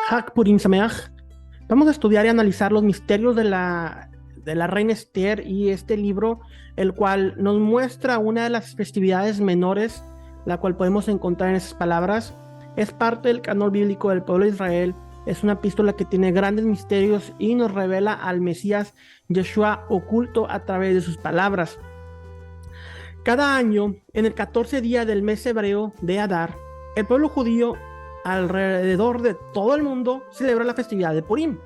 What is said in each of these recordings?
Hak Purim Sameach. Vamos a estudiar y analizar los misterios de la reina Esther y este libro, el cual nos muestra una de las festividades menores, la cual podemos encontrar en esas palabras. Es parte del canon bíblico del pueblo de Israel. Es una epístola que tiene grandes misterios y nos revela al Mesías Yeshua oculto a través de sus palabras. Cada año, en el 14 día del mes hebreo de Adar, el pueblo judío alrededor de todo el mundo celebra la festividad de Purim.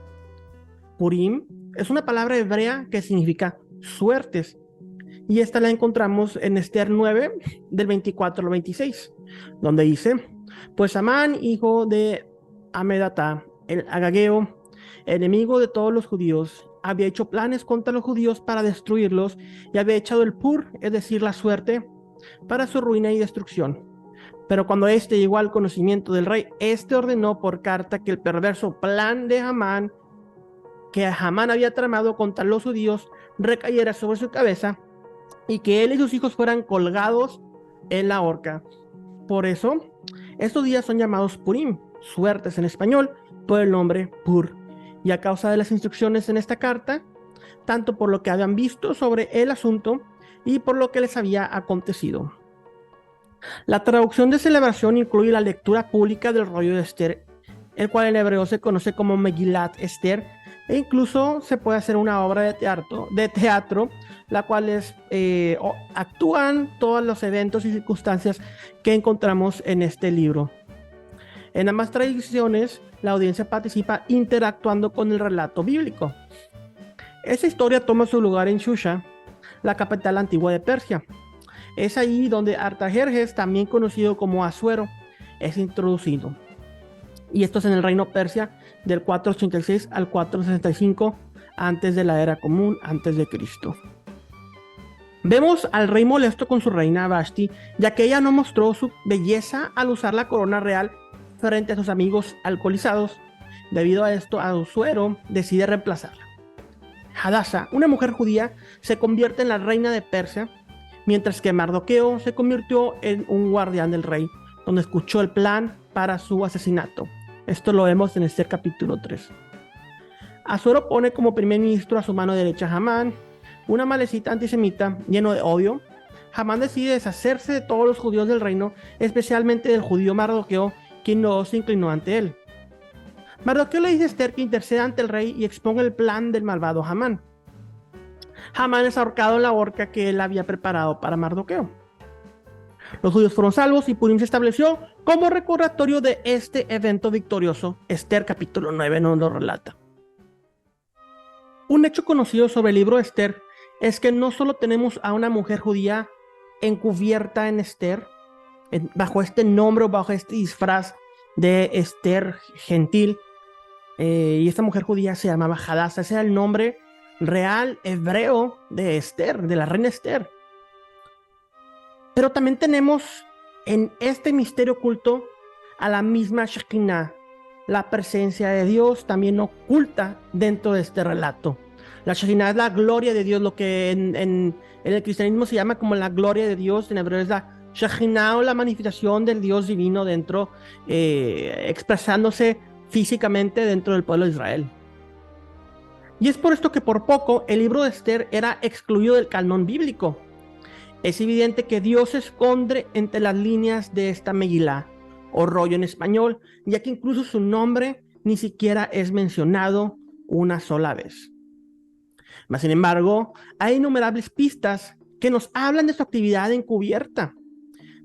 Purim es una palabra hebrea que significa suertes, y esta la encontramos en Esther 9, del 24 al 26, donde dice: pues Amán, hijo de Amedatá, el agageo, enemigo de todos los judíos, había hecho planes contra los judíos para destruirlos y había echado el pur, es decir, la suerte, para su ruina y destrucción. Pero cuando éste llegó al conocimiento del rey, éste ordenó por carta que el perverso plan de Amán, que Amán había tramado contra los judíos, recayera sobre su cabeza y que él y sus hijos fueran colgados en la horca. Por eso, estos días son llamados Purim, suertes en español, por el nombre Pur. Y a causa de las instrucciones en esta carta, tanto por lo que habían visto sobre el asunto y por lo que les había acontecido. La traducción de celebración incluye la lectura pública del rollo de Esther, el cual en hebreo se conoce como Megillat Esther, e incluso se puede hacer una obra de teatro, la cual actúan todos los eventos y circunstancias que encontramos en este libro. En ambas tradiciones, la audiencia participa interactuando con el relato bíblico. Esta historia toma su lugar en Shusha, la capital antigua de Persia. Es ahí donde Artajerjes, también conocido como Asuero, es introducido. Y esto es en el reino persia del 486 al 465 antes de la era común, antes de Cristo. Vemos al rey molesto con su reina Vashti, ya que ella no mostró su belleza al usar la corona real frente a sus amigos alcoholizados. Debido a esto, Asuero decide reemplazarla. Hadasa, una mujer judía, se convierte en la reina de Persia, mientras que Mardoqueo se convirtió en un guardián del rey, donde escuchó el plan para su asesinato. Esto lo vemos en Esther capítulo 3. Asuero pone como primer ministro a su mano derecha a Hamán, una malecita antisemita lleno de odio. Hamán decide deshacerse de todos los judíos del reino, especialmente del judío Mardoqueo, quien no se inclinó ante él. Mardoqueo le dice a Esther que interceda ante el rey y exponga el plan del malvado Hamán. Hamán es ahorcado en la horca que él había preparado para Mardoqueo. Los judíos fueron salvos y Purim se estableció como recordatorio de este evento victorioso. Esther capítulo 9 nos lo relata. Un hecho conocido sobre el libro de Esther es que no solo tenemos a una mujer judía encubierta en Esther, bajo este nombre o bajo este disfraz de Esther gentil, y esta mujer judía se llamaba Hadasa. Ese era el nombre real hebreo de Esther, de la reina Esther. Pero también tenemos en este misterio oculto a la misma Shekinah, la presencia de Dios también oculta dentro de este relato. La Shekinah es la gloria de Dios, lo que en el cristianismo se llama como la gloria de Dios. En hebreo es la Shekinah, o la manifestación del Dios divino dentro, expresándose físicamente dentro del pueblo de Israel. Y es por esto que por poco el libro de Esther era excluido del canon bíblico. Es evidente que Dios se esconde entre las líneas de esta Megilá, o rollo en español, ya que incluso su nombre ni siquiera es mencionado una sola vez. Mas, sin embargo, hay innumerables pistas que nos hablan de su actividad encubierta.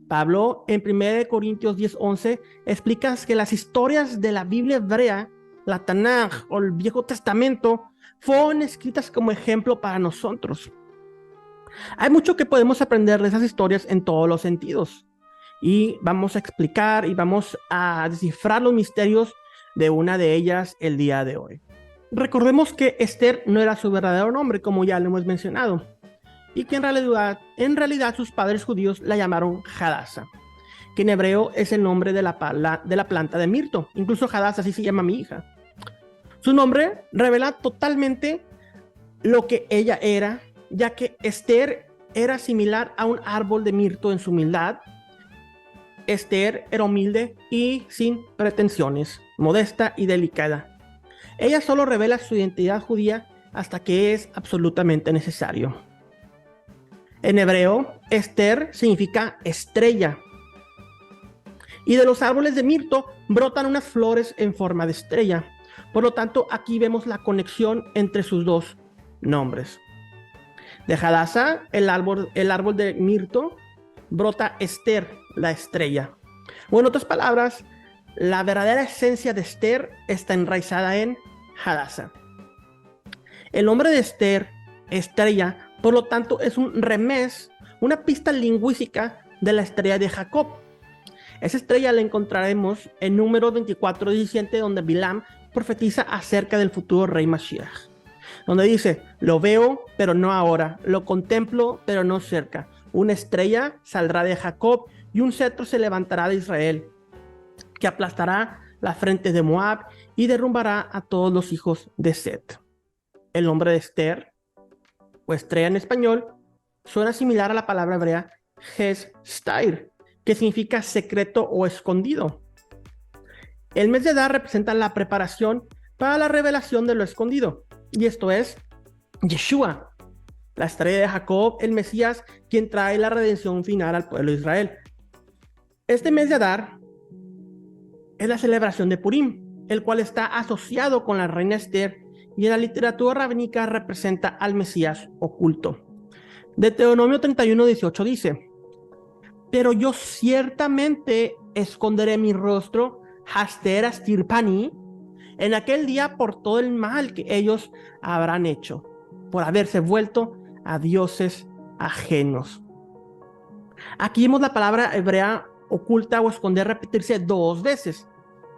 Pablo, en 1 Corintios 10:11, explica que las historias de la Biblia hebrea, la Tanaj o el Viejo Testamento, fueron escritas como ejemplo para nosotros. Hay mucho que podemos aprender de esas historias en todos los sentidos, y vamos a explicar y vamos a descifrar los misterios de una de ellas el día de hoy. Recordemos que Esther no era su verdadero nombre, como ya lo hemos mencionado, y que en realidad sus padres judíos la llamaron Hadasa, que en hebreo es el nombre de la planta de mirto. Incluso Hadasa, así se llama mi hija. Su nombre revela totalmente lo que ella era, ya que Esther era similar a un árbol de mirto en su humildad. Esther era humilde y sin pretensiones. modesta y delicada. Ella solo revela su identidad judía hasta que es absolutamente necesario. En hebreo, Esther significa estrella. Y de los árboles de mirto brotan unas flores en forma de estrella. Por lo tanto, aquí vemos la conexión entre sus dos nombres. De Hadassah, el árbol de mirto, brota Esther, la estrella. O en otras palabras, la verdadera esencia de Esther está enraizada en Hadassah. El nombre de Esther, estrella, por lo tanto, es un remés, una pista lingüística de la estrella de Jacob. Esa estrella la encontraremos en Números 24:17, donde Bilam profetiza acerca del futuro rey Mashiach, donde dice: lo veo, pero no ahora, lo contemplo, pero no cerca. Una estrella saldrá de Jacob y un cetro se levantará de Israel, que aplastará la frente de Moab y derrumbará a todos los hijos de Set. El nombre de Esther, o estrella en español, suena similar a la palabra hebrea Hes-Stair, que significa secreto o escondido. El mes de Adar representa la preparación para la revelación de lo escondido, y esto es Yeshua, la estrella de Jacob, el Mesías, quien trae la redención final al pueblo de Israel. Este mes de Adar es la celebración de Purim, el cual está asociado con la reina Esther y en la literatura rabínica representa al Mesías oculto. Deuteronomio 31:18 dice: pero yo ciertamente esconderé mi rostro, Haster Astirpani, en aquel día por todo el mal que ellos habrán hecho, por haberse vuelto a dioses ajenos. Aquí vemos la palabra hebrea oculta o esconder repetirse 2 veces.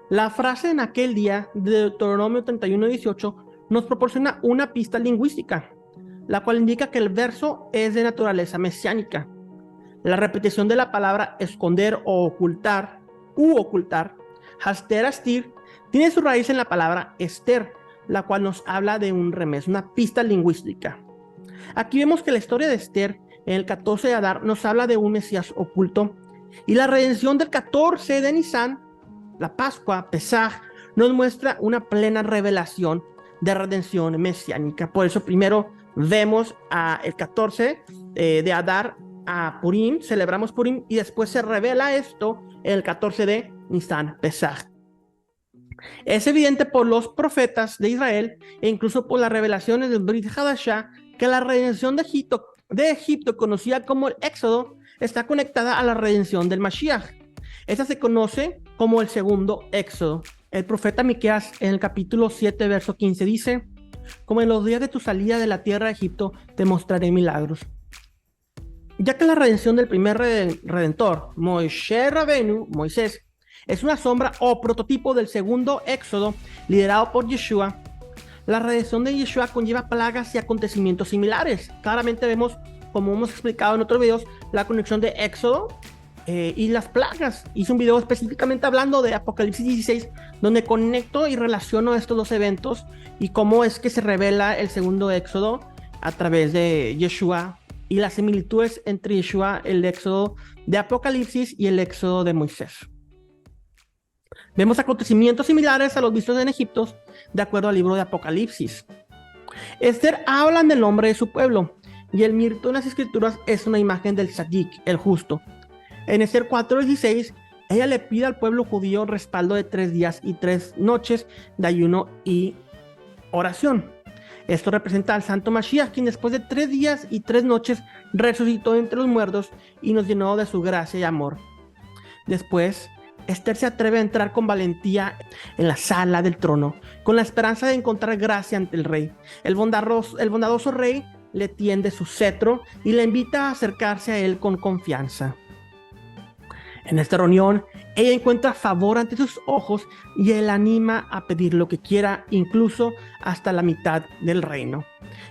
La frase en aquel día de Deuteronomio 31:18 nos proporciona una pista lingüística, la cual indica que el verso es de naturaleza mesiánica. La repetición de la palabra esconder o ocultar, Haster Astir, tiene su raíz en la palabra Esther, la cual nos habla de un remés, una pista lingüística. Aquí vemos que la historia de Esther en el 14 de Adar nos habla de un Mesías oculto, y la redención del 14 de Nisan, la Pascua, Pesaj, nos muestra una plena revelación de redención mesiánica. Por eso primero vemos el 14 de Adar a Purim, celebramos Purim, y después se revela esto el 14 de Nisan, Pesaj. Es evidente por los profetas de Israel e incluso por las revelaciones del Brit Hadashah que la redención de Egipto, conocida como el Éxodo, está conectada a la redención del Mashiach. Esta se conoce como el segundo Éxodo. El profeta Miqueas en el capítulo 7, verso 15 dice: como en los días de tu salida de la tierra de Egipto, te mostraré milagros. Ya que la redención del primer redentor, Moshe Rabenu, Moisés, es una sombra o prototipo del segundo éxodo liderado por Yeshua, la redención de Yeshua conlleva plagas y acontecimientos similares. Claramente vemos, como hemos explicado en otros videos, la conexión de Éxodo y las plagas. Hice un video específicamente hablando de Apocalipsis 16, donde conecto y relaciono estos dos eventos y cómo es que se revela el segundo Éxodo a través de Yeshua y las similitudes entre Yeshua, el Éxodo de Apocalipsis y el Éxodo de Moisés. Vemos acontecimientos similares a los vistos en Egipto, de acuerdo al libro de Apocalipsis. Esther habla del nombre de su pueblo, y el mirto en las escrituras es una imagen del Tzadik, el justo. En Esther 4:16, ella le pide al pueblo judío respaldo de 3 días y 3 noches de ayuno y oración. Esto representa al Santo Mashiach, quien después de 3 días y 3 noches resucitó entre los muertos y nos llenó de su gracia y amor. Después, Esther se atreve a entrar con valentía en la sala del trono, con la esperanza de encontrar gracia ante el rey. El bondadoso rey le tiende su cetro y le invita a acercarse a él con confianza. En esta reunión, ella encuentra favor ante sus ojos y él anima a pedir lo que quiera, incluso hasta la mitad del reino,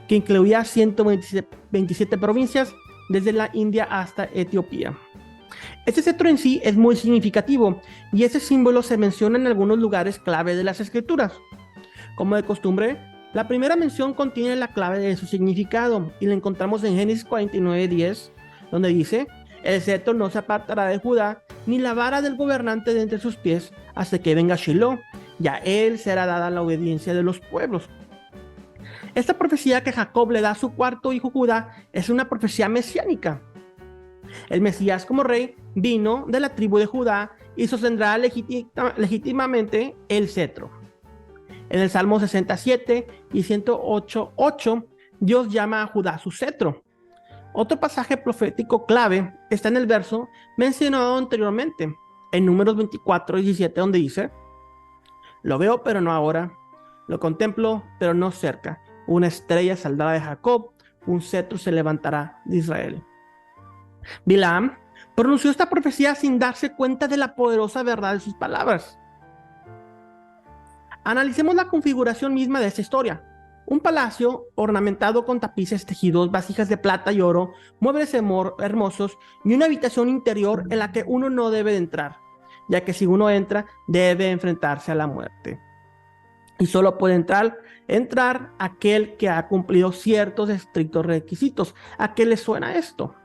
que incluía 127 provincias, desde la India hasta Etiopía. Este cetro en sí es muy significativo y ese símbolo se menciona en algunos lugares clave de las escrituras. Como de costumbre, la primera mención contiene la clave de su significado y la encontramos en Génesis 49:10, donde dice: el cetro no se apartará de Judá, ni la vara del gobernante de entre sus pies, hasta que venga Shiloh, y a él será dada la obediencia de los pueblos. Esta profecía que Jacob le da a su cuarto hijo Judá es una profecía mesiánica. El Mesías como rey vino de la tribu de Judá y sostendrá legítimamente el cetro. En el Salmo 67 y 108:8, Dios llama a Judá su cetro. Otro pasaje profético clave está en el verso mencionado anteriormente, en Números 24:17, donde dice: lo veo, pero no ahora, lo contemplo, pero no cerca. Una estrella saldrá de Jacob, un cetro se levantará de Israel. Bilam pronunció esta profecía sin darse cuenta de la poderosa verdad de sus palabras. Analicemos la configuración misma de esta historia. Un palacio ornamentado con tapices tejidos, vasijas de plata y oro, muebles hermosos y una habitación interior en la que uno no debe de entrar, ya que si uno entra, debe enfrentarse a la muerte. Y solo puede entrar aquel que ha cumplido ciertos estrictos requisitos. ¿A qué le suena esto?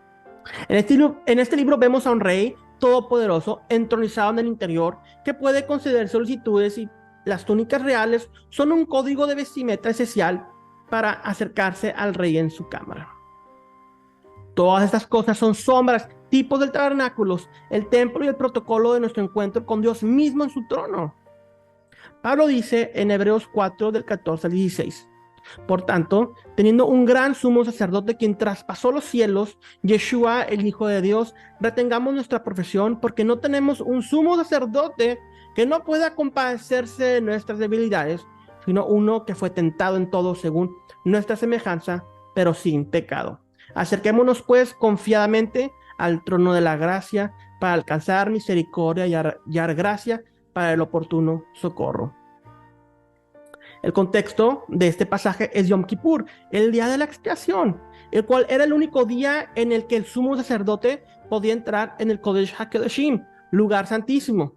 En este libro vemos a un rey todopoderoso entronizado en el interior que puede conceder solicitudes, y las túnicas reales son un código de vestimenta esencial para acercarse al rey en su cámara. Todas estas cosas son sombras, tipos del tabernáculo, el templo y el protocolo de nuestro encuentro con Dios mismo en su trono. Pablo dice en Hebreos 4, del 14 al 16: por tanto, teniendo un gran sumo sacerdote quien traspasó los cielos, Yeshua, el Hijo de Dios, retengamos nuestra profesión, porque no tenemos un sumo sacerdote que no pueda compadecerse de nuestras debilidades, sino uno que fue tentado en todo según nuestra semejanza, pero sin pecado. Acerquémonos pues confiadamente al trono de la gracia para alcanzar misericordia y hallar gracia para el oportuno socorro. El contexto de este pasaje es Yom Kippur, el día de la expiación, el cual era el único día en el que el sumo sacerdote podía entrar en el Kodesh HaKodeshim, lugar santísimo.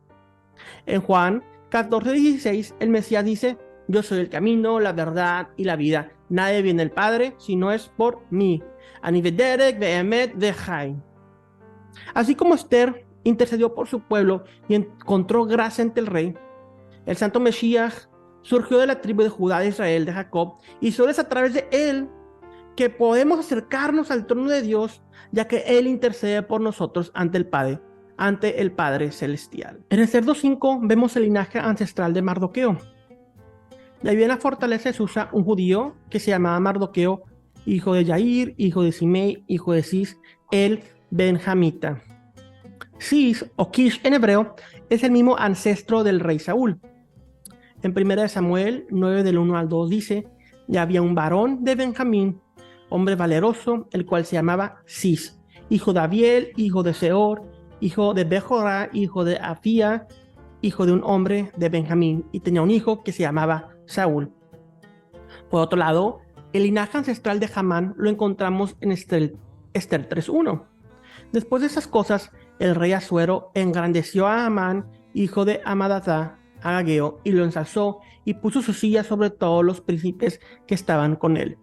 En Juan 14:16, el Mesías dice: yo soy el camino, la verdad y la vida. Nadie viene al Padre si no es por mí. Ani vederek ve'emet ve'chaim. Así como Esther intercedió por su pueblo y encontró gracia ante el rey, el santo Mesías surgió de la tribu de Judá, de Israel, de Jacob, y solo es a través de él que podemos acercarnos al trono de Dios, ya que él intercede por nosotros ante el Padre celestial. En el Cerdo 5 vemos el linaje ancestral de Mardoqueo. De ahí viene la fortaleza de Susa, un judío que se llamaba Mardoqueo, hijo de Yair, hijo de Simei, hijo de Cis, el benjamita. Cis, o Kish en hebreo, es el mismo ancestro del rey Saúl. En 1 Samuel 9, del 1 al 2 dice: ya había un varón de Benjamín, hombre valeroso, el cual se llamaba Cis, hijo de Abiel, hijo de Seor, hijo de Bejorá, hijo de Afía, hijo de un hombre de Benjamín, y tenía un hijo que se llamaba Saúl. Por otro lado, el linaje ancestral de Hamán lo encontramos en Esther 3:1. Después de esas cosas, el rey Asuero engrandeció a Amán, hijo de Amadatá, Agageo, y lo ensalzó y puso su silla sobre todos los príncipes que estaban con él.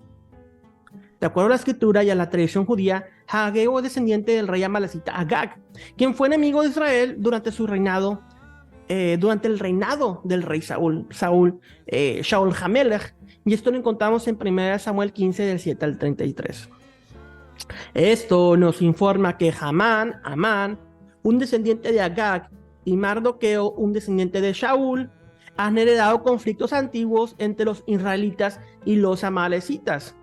De acuerdo a la escritura y a la tradición judía, Agageo es descendiente del rey amalecita Agag, quien fue enemigo de Israel durante el reinado del rey Shaul Hamelech, y esto lo encontramos en 1 Samuel 15, del 7 al 33. Esto nos informa que Amán, un descendiente de Agag, y Mardoqueo, un descendiente de Shaul, han heredado conflictos antiguos entre los israelitas y los amalecitas.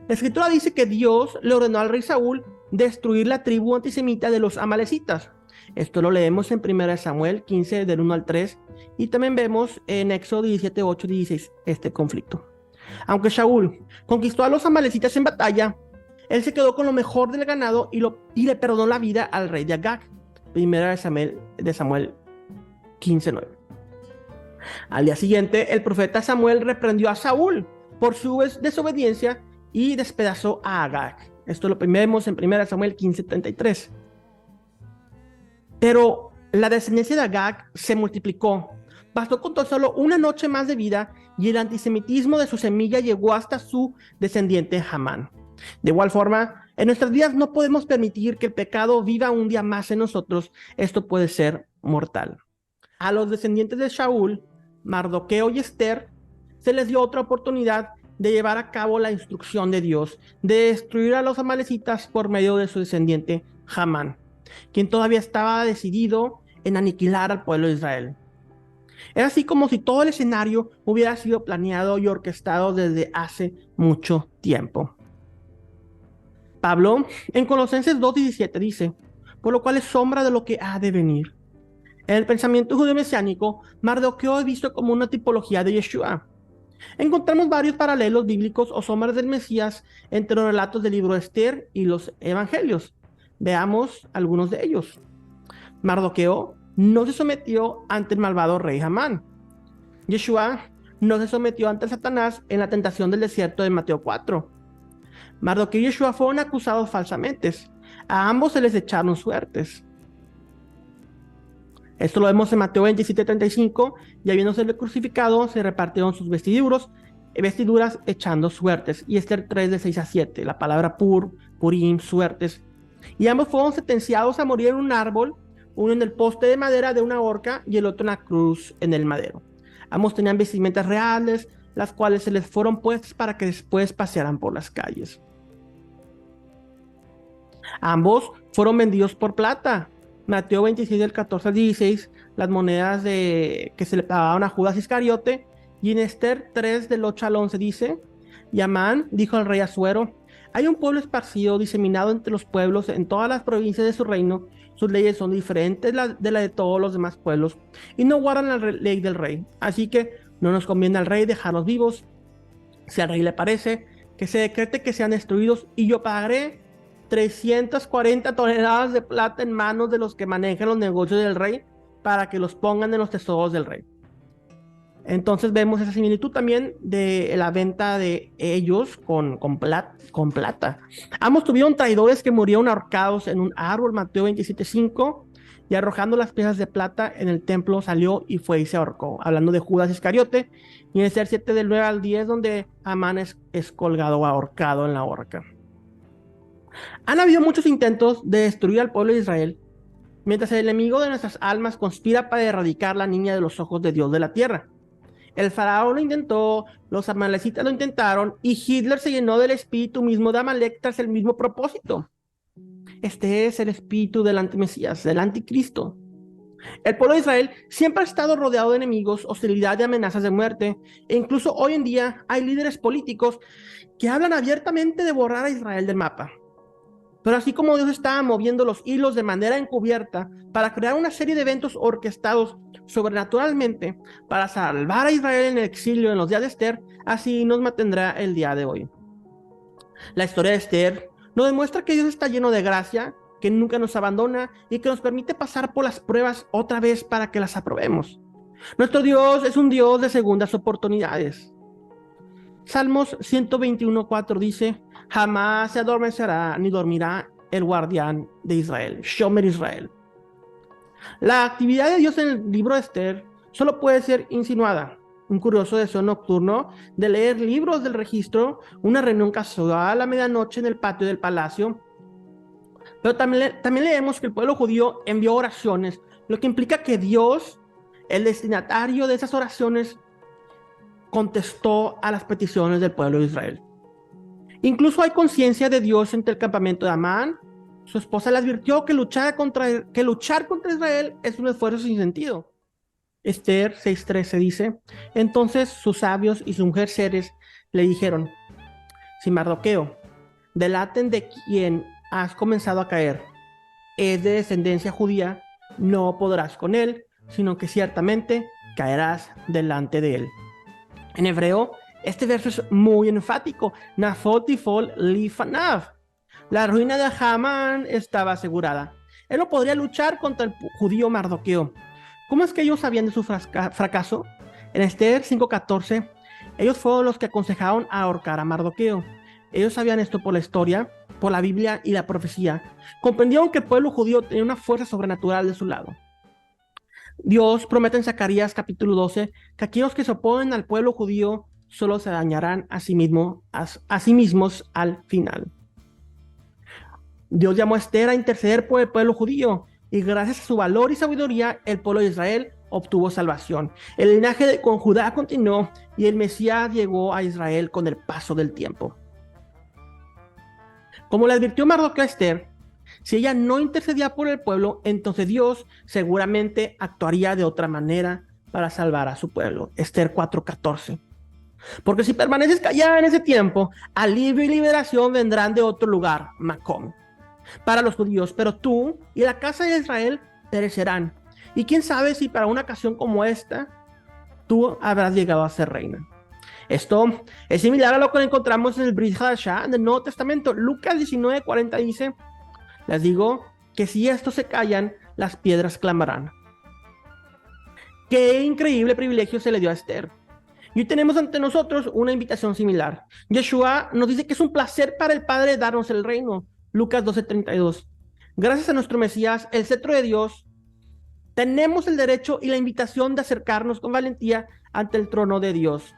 La escritura dice que Dios le ordenó al rey Saúl destruir la tribu antisemita de los amalecitas. Esto lo leemos en 1 Samuel 15, del 1 al 3, y también vemos en Éxodo 17, 8, 16 este conflicto. Aunque Saúl conquistó a los amalecitas en batalla, él se quedó con lo mejor del ganado y le perdonó la vida al rey de Agag. 1 Samuel 15, 9. Al día siguiente, el profeta Samuel reprendió a Saúl por su desobediencia y despedazó a Agag. Esto lo vemos en 1 Samuel 15, 33. Pero la descendencia de Agag se multiplicó. Bastó con tan solo una noche más de vida y el antisemitismo de su semilla llegó hasta su descendiente Hamán. De igual forma, en nuestras vidas no podemos permitir que el pecado viva un día más en nosotros. Esto puede ser mortal. A los descendientes de Shaul Mardoqueo y Esther, se les dio otra oportunidad de llevar a cabo la instrucción de Dios, de destruir a los amalecitas por medio de su descendiente Hamán, quien todavía estaba decidido en aniquilar al pueblo de Israel. Era así como si todo el escenario hubiera sido planeado y orquestado desde hace mucho tiempo. Pablo, en Colosenses 2:17 dice, por lo cual es sombra de lo que ha de venir. En el pensamiento judeo-mesiánico, Mardoqueo es visto como una tipología de Yeshua. Encontramos varios paralelos bíblicos o sombras del Mesías entre los relatos del libro de Esther y los evangelios. Veamos algunos de ellos. Mardoqueo no se sometió ante el malvado rey Hamán. Yeshua no se sometió ante Satanás en la tentación del desierto de Mateo 4. Mardoqueo y Yeshua fueron acusados falsamente. A ambos se les echaron suertes. Esto lo vemos en Mateo 27:35, y habiéndosele crucificado, se repartieron sus vestiduras echando suertes. Y Esther 3:6-7, la palabra purim, suertes. Y ambos fueron sentenciados a morir en un árbol, uno en el poste de madera de una horca y el otro en la cruz en el madero. Ambos tenían vestimentas reales, las cuales se les fueron puestas para que después pasearan por las calles. Ambos fueron vendidos por plata. Mateo 26 del 14 al 16, las monedas que se le pagaban a Judas Iscariote. Y en Esther 3 del 8 al 11 dice, y Amán dijo al rey Asuero, hay un pueblo esparcido, diseminado entre los pueblos en todas las provincias de su reino. Sus leyes son diferentes de la de todos los demás pueblos y no guardan la ley del rey. Así que no nos conviene al rey dejarlos vivos. Si al rey le parece, que se decrete que sean destruidos y yo pagaré 340 toneladas de plata en manos de los que manejan los negocios del rey para que los pongan en los tesoros del rey. Entonces vemos esa similitud también de la venta de ellos con plata. Ambos tuvieron traidores que murieron ahorcados en un árbol, Mateo 27:5, y arrojando las piezas de plata en el templo salió y fue y se ahorcó. Hablando de Judas Iscariote, y en Esther 7 del 9 al 10, donde Amán es colgado o ahorcado en la horca. Han habido muchos intentos de destruir al pueblo de Israel, mientras el enemigo de nuestras almas conspira para erradicar la niña de los ojos de Dios de la tierra. El faraón lo intentó, los amalecitas lo intentaron, y Hitler se llenó del espíritu mismo de Amalek tras el mismo propósito. Este es el espíritu del antimesías, del anticristo. El pueblo de Israel siempre ha estado rodeado de enemigos, hostilidad y amenazas de muerte, e incluso hoy en día hay líderes políticos que hablan abiertamente de borrar a Israel del mapa. Pero así como Dios estaba moviendo los hilos de manera encubierta para crear una serie de eventos orquestados sobrenaturalmente para salvar a Israel en el exilio en los días de Esther, así nos mantendrá el día de hoy. La historia de Esther nos demuestra que Dios está lleno de gracia, que nunca nos abandona y que nos permite pasar por las pruebas otra vez para que las aprobemos. Nuestro Dios es un Dios de segundas oportunidades. Salmos 121:4 dice, jamás se adormecerá ni dormirá el guardián de Israel, Shomer Israel. La actividad de Dios en el libro de Esther solo puede ser insinuada. Un curioso deseo nocturno de leer libros del registro, una reunión casual a medianoche en el patio del palacio. Pero también leemos que el pueblo judío envió oraciones, lo que implica que Dios, el destinatario de esas oraciones, contestó a las peticiones del pueblo de Israel. Incluso hay conciencia de Dios entre el campamento de Amán. Su esposa le advirtió que luchar contra Israel es un esfuerzo sin sentido. Esther 6:13 dice, entonces sus sabios y sus mujeres Ceres le dijeron, si Mardoqueo, delaten de quien has comenzado a caer, es de descendencia judía, no podrás con él, sino que ciertamente caerás delante de él. En hebreo, este verso es muy enfático. Nafot tifol lifanav. La ruina de Hamán estaba asegurada. Él no podría luchar contra el judío Mardoqueo. ¿Cómo es que ellos sabían de su fracaso? En Esther 5:14, ellos fueron los que aconsejaron ahorcar a Mardoqueo. Ellos sabían esto por la historia, por la Biblia y la profecía. Comprendieron que el pueblo judío tenía una fuerza sobrenatural de su lado. Dios promete en Zacarías capítulo 12 que aquellos que se oponen al pueblo judío solo se dañarán a sí mismos al final. Dios llamó a Esther a interceder por el pueblo judío y gracias a su valor y sabiduría el pueblo de Israel obtuvo salvación. El linaje con Judá continuó y el Mesías llegó a Israel con el paso del tiempo. Como le advirtió Mardoqueo a Esther, si ella no intercedía por el pueblo, entonces Dios seguramente actuaría de otra manera para salvar a su pueblo. Esther 4:14. Porque si permaneces callada en ese tiempo, alivio y liberación vendrán de otro lugar, Macón, para los judíos, pero tú y la casa de Israel perecerán. Y quién sabe si para una ocasión como esta, tú habrás llegado a ser reina. Esto es similar a lo que encontramos en el Brit Hadashah, en el Nuevo Testamento. Lucas 19:40 dice: les digo que si estos se callan, las piedras clamarán. Qué increíble privilegio se le dio a Esther. Y hoy tenemos ante nosotros una invitación similar. Yeshua nos dice que es un placer para el Padre darnos el reino. Lucas 12:32. Gracias a nuestro Mesías, el cetro de Dios, tenemos el derecho y la invitación de acercarnos con valentía ante el trono de Dios.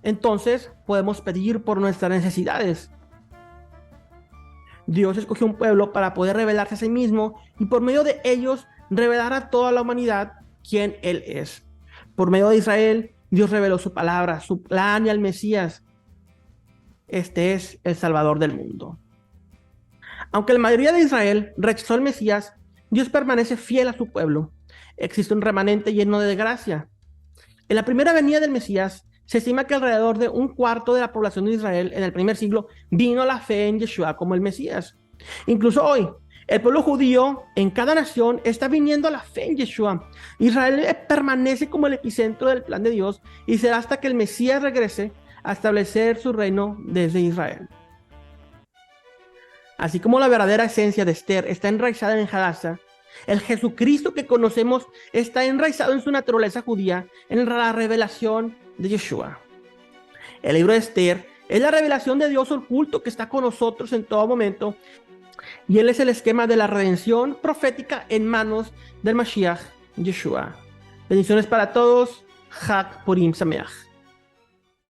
Entonces podemos pedir por nuestras necesidades. Dios escogió un pueblo para poder revelarse a sí mismo y por medio de ellos revelar a toda la humanidad quién Él es. Por medio de Israel, Dios reveló su palabra, su plan y al Mesías. Este es el Salvador del mundo. Aunque la mayoría de Israel rechazó al Mesías, Dios permanece fiel a su pueblo. Existe un remanente lleno de gracia. En la primera venida del Mesías, se estima que alrededor de un cuarto de la población de Israel en el primer siglo vino a la fe en Yeshua como el Mesías. Incluso hoy, el pueblo judío en cada nación está viniendo a la fe en Yeshua. Israel permanece como el epicentro del plan de Dios y será hasta que el Mesías regrese a establecer su reino desde Israel. Así como la verdadera esencia de Esther está enraizada en Hadassah, el Jesucristo que conocemos está enraizado en su naturaleza judía, en la revelación de Yeshua. El libro de Esther es la revelación de Dios oculto que está con nosotros en todo momento, y él es el esquema de la redención profética en manos del Mashiach Yeshua. Bendiciones para todos. Chag Purim Sameach.